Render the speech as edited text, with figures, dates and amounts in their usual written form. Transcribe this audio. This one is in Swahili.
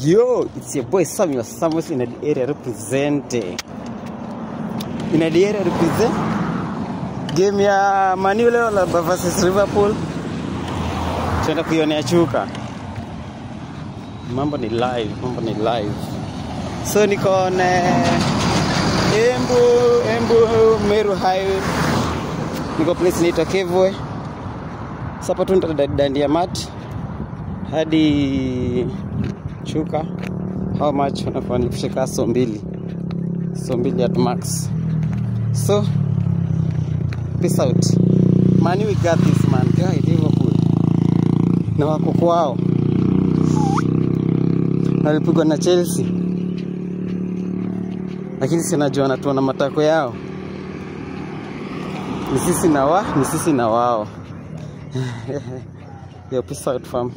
Yo, it's your boy Samuel Samuels in the area representing. In the area represent. Game ya Man U leo versus Liverpool. Tuenda kuionea chuka. Mambo ni live. So niko na Embu Meru Highway. Niko place inaitwa Kevwe. Sasa tunataka dandia mat hadi chuka. How much unafaa nikushika? So mbili at max. So peace out. Man, we got this, man. Guy Liverpool na wako kwao, walipigwa na Chelsea, lakini sinajua natuona matako yao. Ni sisi na wao. Yo, peace out fam.